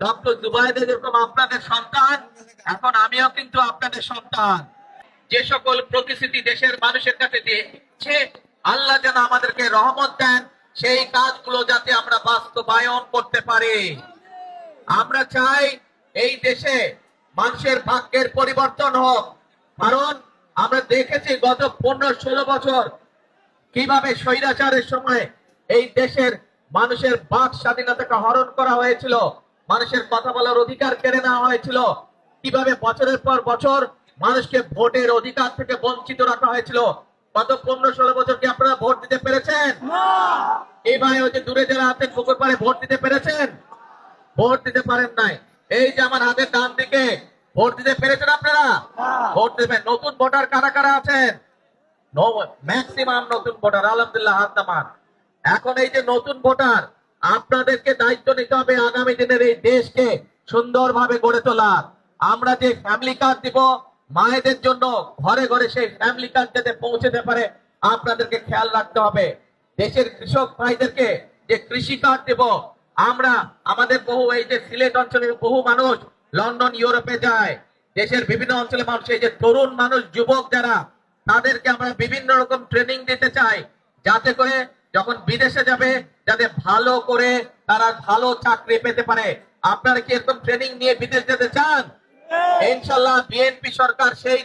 Doctor Zubaida যেরকম আপনাদের সন্তান, এখন আমিও কিন্তু আপনাদের সন্তান। যে সকল প্রতিশ্রুতি দেশের মানুষের কাছে দিয়েছে, আল্লাহ যেন আমাদেরকে রহমত দেন, সেই কাজগুলো যাতে আমরা বাস্তবায়ন করতে পারি। আমরা চাই এই দেশে মানুষের ভাগ্যের পরিবর্তন হোক, কারণ আমরা দেখেছি গত 15-16 বছর কিভাবে স্বৈরাচারের সময় এই দেশের মানুষের বাক স্বাধীনতাকে হরণ করা হয়েছিল, মানুষের কথা বলার অধিকার কেড়ে নেওয়া হয়েছিল, কিভাবে বছরের পর বছর মানুষকে ভোটের অধিকার থেকে বঞ্চিত রাখা হয়েছিল। গত 15-16 বছর কি আপনারা ভোট দিতে পেরেছেন? এই ভাই ওই যে দূরে যারা আছেন পুকুর পাড়ে ভোট দিতে পেরেছেন? ভোট দিতে পারেন নাই। এই যে আমার হাতের ডান দিকে, ভোট দিতে পেরেছেন আপনারা? ভোট দেবেন। নতুন ভোটার কারা কারা আছেন? ম্যাক্সিমাম নতুন ভোটার, আলহামদুলিল্লাহ হাত নামান। এখন এই যে নতুন ভোটার, আপনাদেরকে দায়িত্ব নিতে হবে আগামী দিনের এই দেশকে সুন্দরভাবে গড়ে তোলা। আমরা যে ফ্যামিলি কার্ড দিব মায়েদের জন্য, ঘরে ঘরে সেই ফ্যামিলি কার্ড যাতে পৌঁছতে পারে আপনাদেরকে খেয়াল রাখতে হবে। দেশের কৃষক ভাইদেরকে যে কৃষি কার্ড দেব, আমরা আমাদের বহু এই যে সিলেট অঞ্চলের বহু মানুষ লন্ডন ইউরোপে যায়, দেশের বিভিন্ন অঞ্চলে মানুষ, এই যে তরুণ মানুষ যুবক যারা, তাদেরকে আমরা বিভিন্ন রকম ট্রেনিং দিতে চাই, যাতে করে যখন বিদেশে যাবে যাতে ভালো করে তারা ভালো চাকরি পেতে পারে। আপনারা কি এরকম ট্রেনিং নিয়ে বিদেশ যেতে চান? ইনশাআল্লাহ বিএনপি সরকার সেই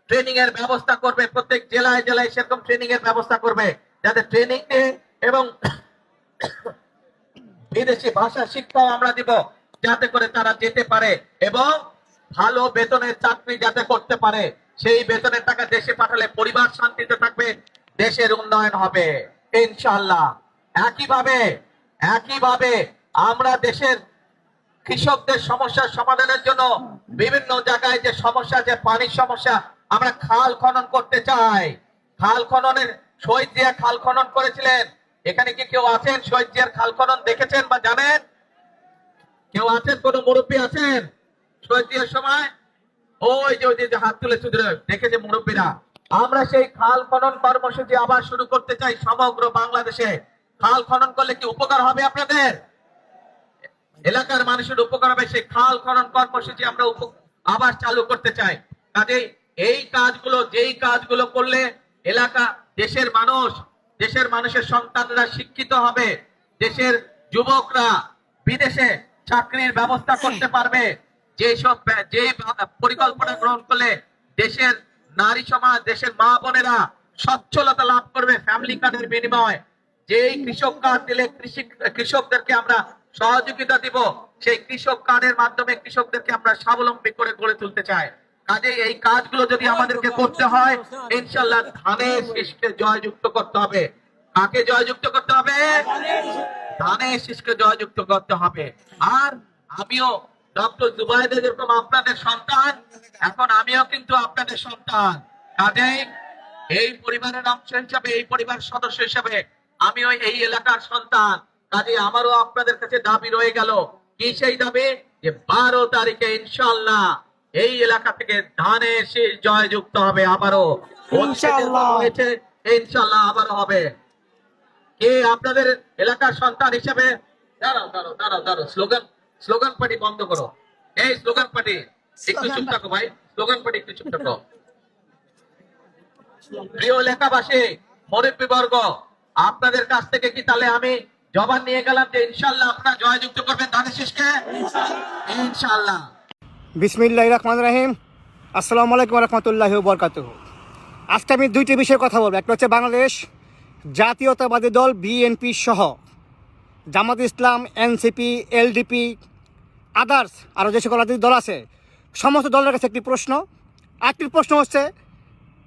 ট্রেনিং এর ব্যবস্থা করবে, প্রত্যেক জেলায় জেলায় সেরকম ট্রেনিং এর ব্যবস্থা করবে, যাতে ট্রেনিং নিয়ে এবং বিদেশি ভাষা শিক্ষাও আমরা দিব, যাতে করে তারা যেতে পারে এবং ভালো বেতনের চাকরি যাতে করতে পারে। সেই বেতনের টাকা দেশে পাঠালে পরিবার শান্তিতে থাকবে, দেশের উন্নয়ন হবে ইনশাআল্লাহ। একইভাবে আমরা দেশের কৃষকদের সমস্যার সমাধানের জন্য বিভিন্ন জায়গায় যে সমস্যা, যে পানির সমস্যা, আমরা খাল খনন করতে চাই। খাল খননের, শহীদ জিয়া খাল খনন করেছিলেন। এখানে কি কেউ আছেন শহীদ জিয়ার খাল খনন দেখেছেন বা জানেন? কেউ আছেন? কোন মুরব্বী আছেন শহীদ জিয়ার সময়? ওই যে হাত তুলে দেখেছে মুরব্বীরা। আমরা সেই খাল খনন কর্মসূচি আবার শুরু করতে চাই সমগ্র বাংলাদেশে। খাল খনন করলে কি উপকার হবে আপনাদের? এলাকার মানুষের উপকার হবে। সেই খাল খনন কর্মসূচি আমরা আবার চালু করতে চাই। কাজে এই কাজগুলো, যেই কাজগুলো করলে এলাকা, দেশের মানুষের সন্তানরা শিক্ষিত হবে, দেশের যুবকরা বিদেশে চাকরির ব্যবস্থা করতে পারবে, যে পরিকল্পনা গ্রহণ করলে দেশের নারী সমাজ, দেশের মা বোনেরা সচ্ছলতা লাভ করবে ফ্যামিলি কার্ডের বিনিময়ে। যেই কৃষক কার্ড দিলে কৃষকদেরকে আমরা সহযোগিতা দিব, সেই কৃষক কার্ডের মাধ্যমে কৃষকদেরকে আমরা স্বাবলম্বী করে গড়ে তুলতে চাই। কাজে এই কাজগুলো যদি আমাদেরকে করতে হয়, ইনশাআল্লাহ ধানের শীষকে জয়যুক্ত করতে হবে। কাকে জয়যুক্ত করতে হবে? ধানের শীষকে জয়যুক্ত করতে হবে। আর আমিও ডক্টর জুবাইদা যেরকম আপনাদের সন্তান, এখন আমিও কিন্তু আপনাদের সন্তান। কাজেই এই পরিবারের অংশ হিসাবে, এই পরিবার সদস্য হিসাবে আমিও এই এলাকার সন্তান। কাজে আমারও আপনাদের কাছে দাবি রয়ে গেল। কি সেই দাবি? যে 12 তারিখে ইনশাআল্লাহ এই এলাকা থেকে ধানের শীষ জয়যুক্ত হবে আবারও। ইনশাআল্লাহ আবারও হবে। কে আপনাদের এলাকার সন্তান হিসেবে? দাঁড়াও, স্লোগান পার্টি বন্ধ করো। এই স্লোগান পার্টি একটু চুপ থাকো ভাই, স্লোগান পার্টি একটু চুপ থাকো। প্রিয় এলাকাবাসী, মুরব্বীবর্গ, আপনাদের কাছ থেকে কি তাহলে আমি জবান নিয়ে গেলাম যে ইনশাআল্লাহ আপনারা জয়যুক্ত করবেন ধানের শীষকে? ইনশাআল্লাহ। বিসমিল্লাহির রহমানির রহিম। আসসালামু আলাইকুম ওয়া রাহমাতুল্লাহি ওয়া বারাকাতুহু। আজকে আমি দুইটি বিষয়ে কথা বলবো। একটা হচ্ছে বাংলাদেশ জাতীয়তাবাদী দল বিএনপি সহ জামাত ইসলাম, এনসিপি, এলডিপি, আদার্স আরও যে সকল রাজনৈতিক দল আছে, সমস্ত দলের কাছে একটি প্রশ্ন। আরেকটি প্রশ্ন হচ্ছে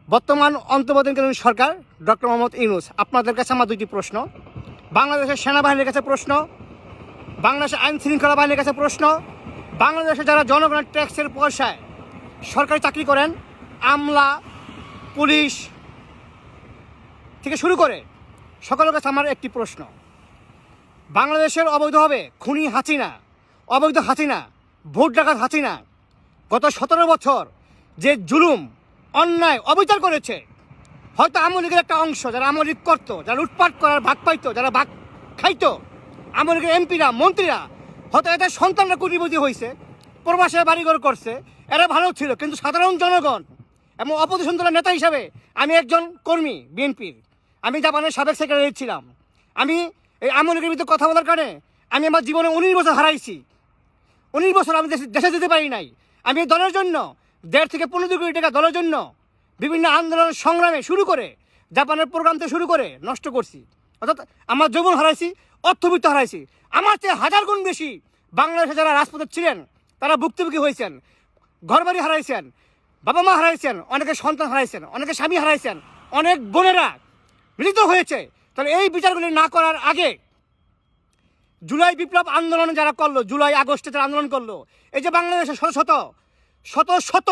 বর্তমান অন্তর্বর্তীকালীন সরকার ডক্টর মোহাম্মদ ইউনূস, আপনাদের কাছে আমার দুইটি প্রশ্ন। বাংলাদেশের সেনাবাহিনীর কাছে প্রশ্ন, বাংলাদেশের আইন শৃঙ্খলা বাহিনীর কাছে প্রশ্ন, বাংলাদেশে যারা জনগণের ট্যাক্সের পয়সায় সরকারি চাকরি করেন, আমলা, পুলিশ থেকে শুরু করে সকলের কাছে আমার একটি প্রশ্ন। বাংলাদেশের অবৈধভাবে খুনি হাসিনা, অবৈধ হাসিনা, ভোট ডাকাত হাসিনা গত 17 বছর যে জুলুম, অন্যায়, অবিচার করেছে, হয়তো আওয়ামী লীগের একটা অংশ যারা আওয়ামী লীগ করতো, যারা লুটপাট করার ভাগ পাইতো, যারা ভাগ খাইতো, আওয়ামী লীগের এমপিরা, মন্ত্রীরা হয়তো এদের সন্তানরা কোটিপতি হয়েছে, প্রবাসে বাড়িঘর করছে, এরা ভালো ছিল, কিন্তু সাধারণ জনগণ এবং অপোজিশন দলের নেতা হিসাবে আমি একজন কর্মী বিএনপির, আমি জাপানের সাবেক সেক্রেটারি ছিলাম, আমি এই আওয়ামী লীগের বিরুদ্ধে কথা বলার কারণে আমি আমার জীবনে 19 বছর হারাইছি। 19 বছর আমি দেশে যেতে পারি নাই। আমি দলের জন্য 1.5 থেকে 15 কোটি টাকা দলের জন্য বিভিন্ন আন্দোলন সংগ্রামে শুরু করে জাপানের প্রোগ্রাম থেকে শুরু করে নষ্ট করছি। অর্থাৎ আমার যৌবন হারাইছি, অর্থবিত্ত হারাইছি। আমার চেয়ে 1000 গুণ বেশি বাংলাদেশে যারা রাজপথে ছিলেন তারা ভুক্তভোগী হয়েছেন, ঘরবাড়ি হারাইছেন, বাবা মা হারাইছেন, অনেকে সন্তান হারাইছেন, অনেকে স্বামী হারাইছেন, অনেক বোনেরা মৃত হয়েছে। তাহলে এই বিচারগুলি না করার আগে জুলাই বিপ্লব আন্দোলন যারা করলো, জুলাই আগস্টে যারা আন্দোলন করলো, এই যে বাংলাদেশে শত শত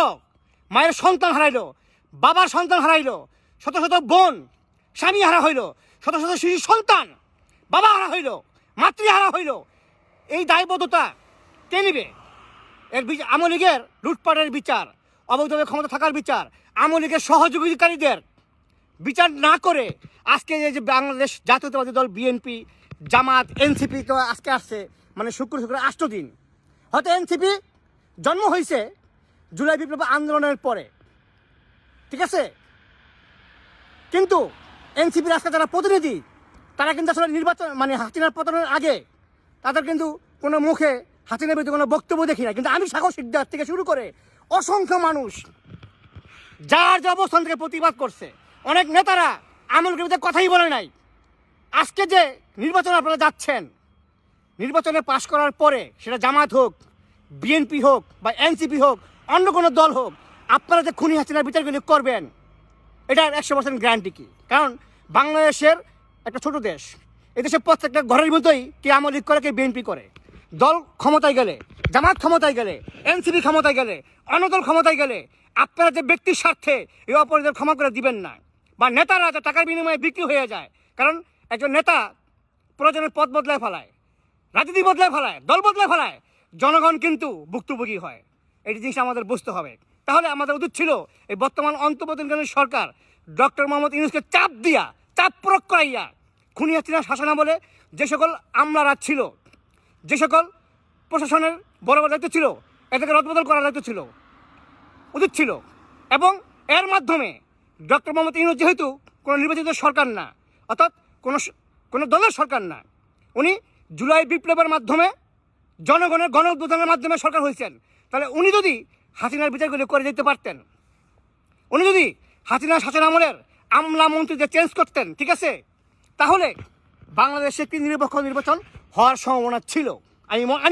মায়ের সন্তান হারাইলো, বাবার সন্তান হারাইলো, শত শত বোন স্বামী হারা হইল, শত শত শিশু সন্তান বাবা হারা হইল, মাতৃহারা হইল, এই দায়বদ্ধতা কে নিবে? এর আওয়ামী লীগের লুটপাটের বিচার, অবৈধভাবে ক্ষমতা থাকার বিচার, আওয়ামী লীগের সহযোগীকারীদের বিচার না করে আজকে এই যে বাংলাদেশ জাতীয়তাবাদী দল বিএনপি, জামাত, এনসিপি তো আজকে আসছে, মানে শুক্র 8 দিন। হয়তো এনসিপি জন্ম হয়েছে জুলাই বিপ্লব আন্দোলনের পরে, ঠিক আছে, কিন্তু এনসিপির আজকে যারা প্রতিনিধি তারা কিন্তু আসলে নির্বাচন মানে হাসিনার পতনের আগে তাদের কিন্তু কোনো মুখে হাসিনার বিরুদ্ধে কোনো বক্তব্য দেখি না। কিন্তু আমি সাগর সিকদার থেকে শুরু করে অসংখ্য মানুষ যার যে অবস্থান থেকে প্রতিবাদ করছে, অনেক নেতারা আওয়ামী লীগের বিরুদ্ধে কথাই বলে নাই। আজকে যে নির্বাচনে আপনারা যাচ্ছেন, নির্বাচনে পাশ করার পরে সেটা জামাত হোক, বিএনপি হোক বা এনসিপি হোক, অন্য কোনো দল হোক, আপনারা যে খুনি হাসিনার বিচারগুলি করবেন এটার 100% গ্যারান্টি কি? কারণ বাংলাদেশের একটা ছোট দেশ, এদেশে প্রত্যেকটা ঘরের মতোই কে আওয়ামী লীগ করে, কে বিএনপি করে। দল ক্ষমতায় গেলে, জামাত ক্ষমতায় গেলে, এনসিপি ক্ষমতায় গেলে, অন্য দল ক্ষমতায় গেলে আপনারা যে ব্যক্তির স্বার্থে এই অপরাধীদের ক্ষমা করে দিবেন না, বা নেতারা যে টাকার বিনিময়ে বিক্রি হয়ে যায়। কারণ একজন নেতা প্রয়োজনের পথ বদলায় ফেলায়, রাজনীতি বদলায় ফেলায়, দল বদলায় ফেলায়, জনগণ কিন্তু ভুক্তভোগী হয়। এই জিনিস আমাদের বুঝতে হবে। তাহলে আমাদের উচিত ছিল এই বর্তমান অন্তর্বর্তীকালীন সরকার ডক্টর মোহাম্মদ ইউনূসকে চাপ প্রয়োগ করাইয়া খুনি হাসিনা শাসনা বলে যে সকল আমলারা ছিল, যে সকল প্রশাসনের বড় বড় দায়িত্ব ছিল, এটাকে রদবদল করার দায়িত্ব ছিল, উচিত ছিল। এবং এর মাধ্যমে ডক্টর মোহাম্মদ ইউনূস যেহেতু কোনো নির্বাচিত সরকার না, অর্থাৎ কোনো দলের সরকার না, উনি জুলাই বিপ্লবের মাধ্যমে জনগণের গণ উদ্বোধনের মাধ্যমে সরকার হয়েছেন। তাহলে উনি যদি হাসিনার বিচারগুলি করে দিতে পারতেন, উনি যদি হাসিনার শাসন আমলের আমলা মন্ত্রীদের চেঞ্জ করতেন, ঠিক আছে, তাহলে বাংলাদেশে একটি নিরপেক্ষ নির্বাচন হওয়ার সম্ভাবনা ছিল। আমি